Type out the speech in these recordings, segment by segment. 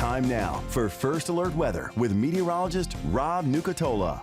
Time now for First Alert Weather with meteorologist Rob Nucatola.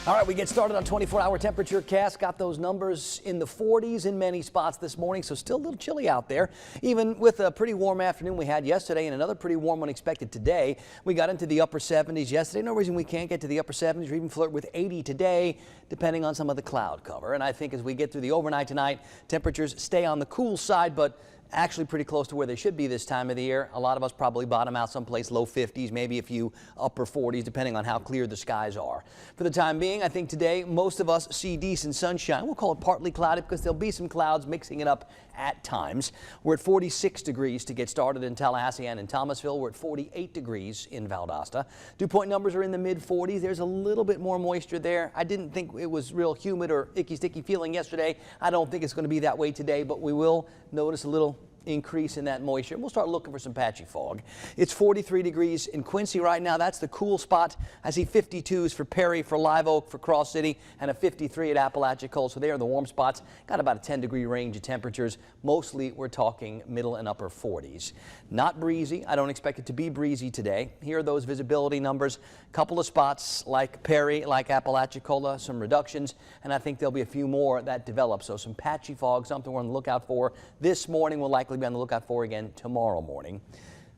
All right, we get started on 24-hour temperature cast. Got those numbers in the 40s in many spots this morning, so still a little chilly out there. Even with a pretty warm afternoon we had yesterday and another pretty warm one expected today. We got into the upper 70s yesterday. No reason we can't get to the upper 70s or even flirt with 80 today, depending on some of the cloud cover. And I think as we get through the overnight tonight, temperatures stay on the cool side, but actually pretty close to where they should be this time of the year. A lot of us probably bottom out someplace low 50s, maybe a few upper 40s, depending on how clear the skies are. For the time being, I think today most of us see decent sunshine. We'll call it partly cloudy because there'll be some clouds mixing it up at times. We're at 46 degrees to get started in Tallahassee and in Thomasville. We're at 48 degrees in Valdosta. Dew point numbers are in the mid 40s. There's a little bit more moisture there. I didn't think it was real humid or icky sticky feeling yesterday. I don't think it's going to be that way today, but we will notice a little increase in that moisture. We'll start looking for some patchy fog. It's 43 degrees in Quincy right now. That's the cool spot. I see 52s for Perry, for Live Oak, for Cross City, and a 53 at Apalachicola. So they are the warm spots. Got about a 10-degree range of temperatures. Mostly we're talking middle and upper 40s. Not breezy. I don't expect it to be breezy today. Here are those visibility numbers. A couple of spots like Perry, like Apalachicola, some reductions, and I think there'll be a few more that develop. So some patchy fog, something we're on the lookout for this morning. We'll likely be on the lookout for again tomorrow morning.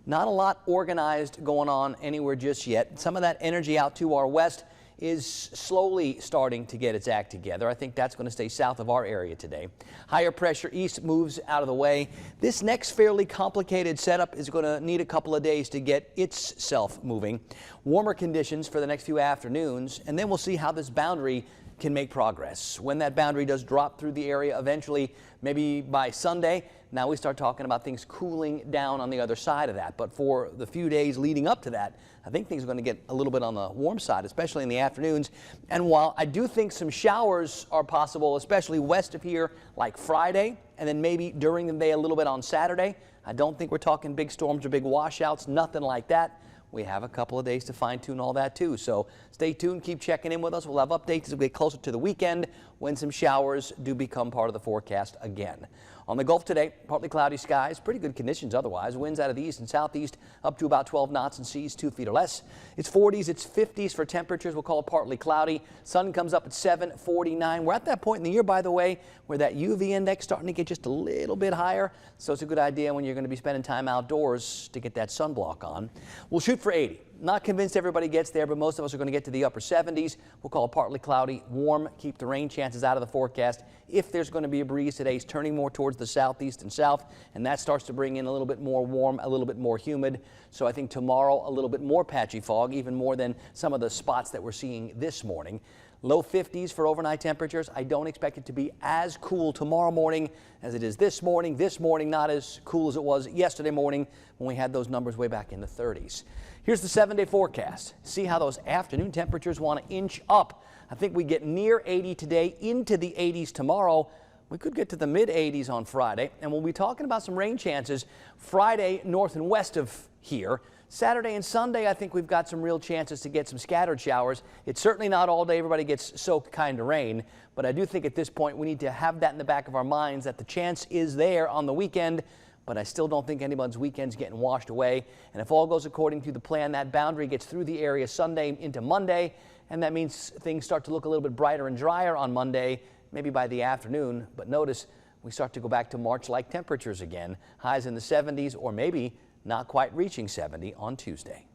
Not a lot organized going on anywhere just yet. Some of that energy out to our west is slowly starting to get its act together. I think that's going to stay south of our area today. Higher pressure east moves out of the way. This next fairly complicated setup is going to need a couple of days to get itself moving. Warmer conditions for the next few afternoons, and then we'll see how this boundary can make progress. When that boundary does drop through the area eventually, maybe by Sunday, now we start talking about things cooling down on the other side of that. But for the few days leading up to that, I think things are going to get a little bit on the warm side, especially in the afternoons. And while I do think some showers are possible, especially west of here, like Friday, and then maybe during the day a little bit on Saturday, I don't think we're talking big storms or big washouts, nothing like that. We have a couple of days to fine-tune all that too. So stay tuned, keep checking in with us. We'll have updates as we get closer to the weekend when some showers do become part of the forecast again. On the Gulf today, partly cloudy skies, pretty good conditions otherwise. Winds out of the east and southeast up to about 12 knots and seas 2 feet or less. It's 40s, it's 50s for temperatures. We'll call it partly cloudy. Sun comes up at 7:49. We're at that point in the year, by the way, where that UV index starting to get just a little bit higher. So it's a good idea when you're going to be spending time outdoors to get that sunblock on. We'll shoot for 80. Not convinced everybody gets there, but most of us are going to get to the upper 70s. We'll call it partly cloudy, warm, keep the rain chances out of the forecast. If there's going to be a breeze today, it's turning more towards the southeast and south, and that starts to bring in a little bit more warm, a little bit more humid. So I think tomorrow a little bit more patchy fog, even more than some of the spots that we're seeing this morning. Low 50s for overnight temperatures. I don't expect it to be as cool tomorrow morning as it is this morning. This morning not as cool as it was yesterday morning when we had those numbers way back in the 30s. Here's the 7-day forecast. See how those afternoon temperatures want to inch up. I think we get near 80 today, into the 80s tomorrow. We could get to the mid 80s on Friday, and we'll be talking about some rain chances Friday north and west of here. Saturday and Sunday, I think we've got some real chances to get some scattered showers. It's certainly not all day everybody gets soaked kind of rain, but I do think at this point we need to have that in the back of our minds that the chance is there on the weekend, but I still don't think anyone's weekend's getting washed away. And if all goes according to the plan, that boundary gets through the area Sunday into Monday, and that means things start to look a little bit brighter and drier on Monday, maybe by the afternoon. But notice we start to go back to March-like temperatures again, highs in the 70s or maybe not quite reaching 70 on Tuesday.